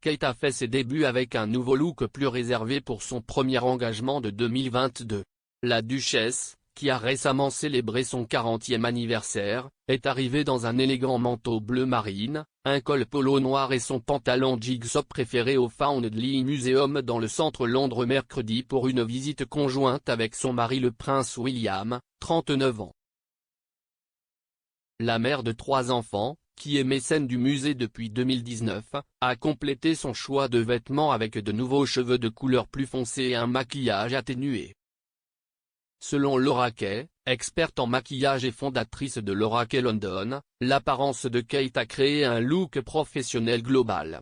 Kate a fait ses débuts avec un nouveau look plus réservé pour son premier engagement de 2022. La duchesse, qui a récemment célébré son 40e anniversaire, est arrivée dans un élégant manteau bleu marine, un col polo noir et son pantalon jigsaw préféré au Foundling Museum dans le centre Londres mercredi pour une visite conjointe avec son mari le prince William, 39 ans. La mère de 3 enfants, qui est mécène du musée depuis 2019, a complété son choix de vêtements avec de nouveaux cheveux de couleur plus foncée et un maquillage atténué. Selon Laura Kay, experte en maquillage et fondatrice de Laura Kay London, l'apparence de Kate a créé un look professionnel global.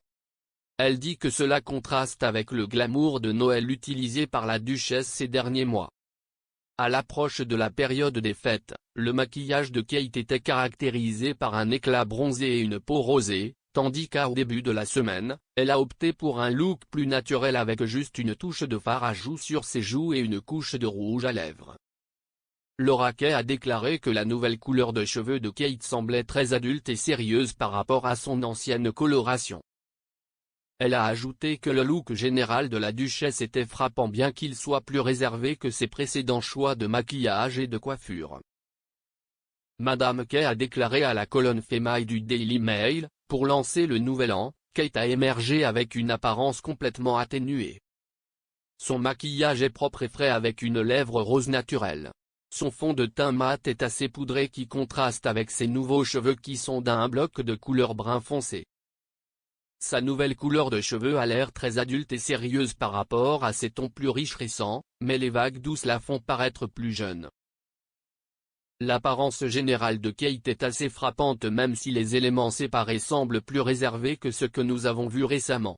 Elle dit que cela contraste avec le glamour de Noël utilisé par la duchesse ces derniers mois. À l'approche de la période des fêtes, le maquillage de Kate était caractérisé par un éclat bronzé et une peau rosée, tandis qu'au début de la semaine, elle a opté pour un look plus naturel avec juste une touche de fard à joues sur ses joues et une couche de rouge à lèvres. Laura Kay a déclaré que la nouvelle couleur de cheveux de Kate semblait très adulte et sérieuse par rapport à son ancienne coloration. Elle a ajouté que le look général de la duchesse était frappant bien qu'il soit plus réservé que ses précédents choix de maquillage et de coiffure. Madame Kay a déclaré à la colonne Female du Daily Mail, pour lancer le nouvel an, Kate a émergé avec une apparence complètement atténuée. Son maquillage est propre et frais avec une lèvre rose naturelle. Son fond de teint mat est assez poudré qui contraste avec ses nouveaux cheveux qui sont d'un bloc de couleur brun foncé. Sa nouvelle couleur de cheveux a l'air très adulte et sérieuse par rapport à ses tons plus riches récents, mais les vagues douces la font paraître plus jeune. L'apparence générale de Kate est assez frappante même si les éléments séparés semblent plus réservés que ce que nous avons vu récemment.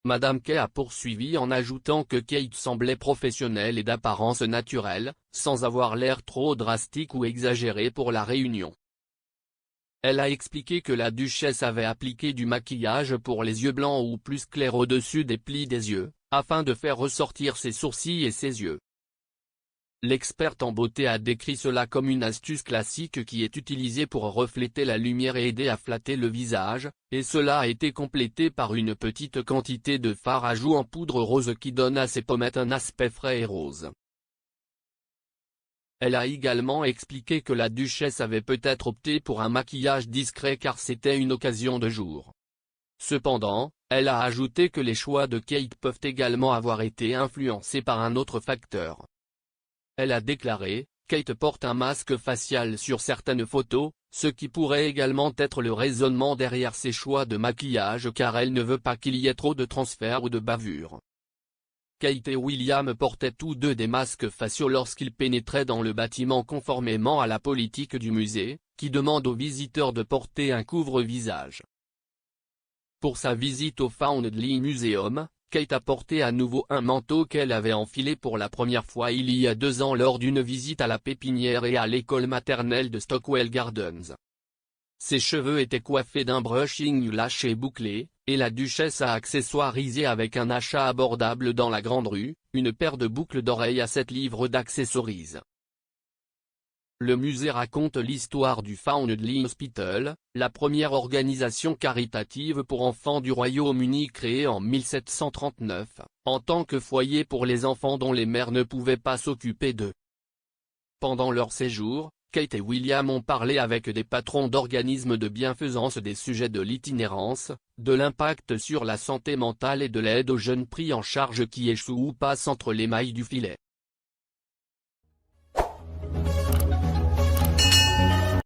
Madame Kay a poursuivi en ajoutant que Kate semblait professionnelle et d'apparence naturelle, sans avoir l'air trop drastique ou exagéré pour la réunion. Elle a expliqué que la duchesse avait appliqué du maquillage pour les yeux blancs ou plus clairs au-dessus des plis des yeux, afin de faire ressortir ses sourcils et ses yeux. L'experte en beauté a décrit cela comme une astuce classique qui est utilisée pour refléter la lumière et aider à flatter le visage, et cela a été complété par une petite quantité de fard à joues en poudre rose qui donne à ses pommettes un aspect frais et rose. Elle a également expliqué que la duchesse avait peut-être opté pour un maquillage discret car c'était une occasion de jour. Cependant, elle a ajouté que les choix de Kate peuvent également avoir été influencés par un autre facteur. Elle a déclaré, Kate porte un masque facial sur certaines photos, ce qui pourrait également être le raisonnement derrière ses choix de maquillage car elle ne veut pas qu'il y ait trop de transferts ou de bavures. Kate et William portaient tous deux des masques faciaux lorsqu'ils pénétraient dans le bâtiment conformément à la politique du musée, qui demande aux visiteurs de porter un couvre-visage. Pour sa visite au Foundling Museum, Kate a porté à nouveau un manteau qu'elle avait enfilé pour la première fois il y a 2 ans lors d'une visite à la pépinière et à l'école maternelle de Stockwell Gardens. Ses cheveux étaient coiffés d'un brushing lâché bouclé, et la duchesse a accessoirisé avec un achat abordable dans la Grande Rue, une paire de boucles d'oreilles à 7 livres d'accessories. Le musée raconte l'histoire du Foundling Hospital, la première organisation caritative pour enfants du Royaume-Uni créée en 1739, en tant que foyer pour les enfants dont les mères ne pouvaient pas s'occuper d'eux. Pendant leur séjour, Kate et William ont parlé avec des patrons d'organismes de bienfaisance des sujets de l'itinérance, de l'impact sur la santé mentale et de l'aide aux jeunes pris en charge qui échouent ou passent entre les mailles du filet.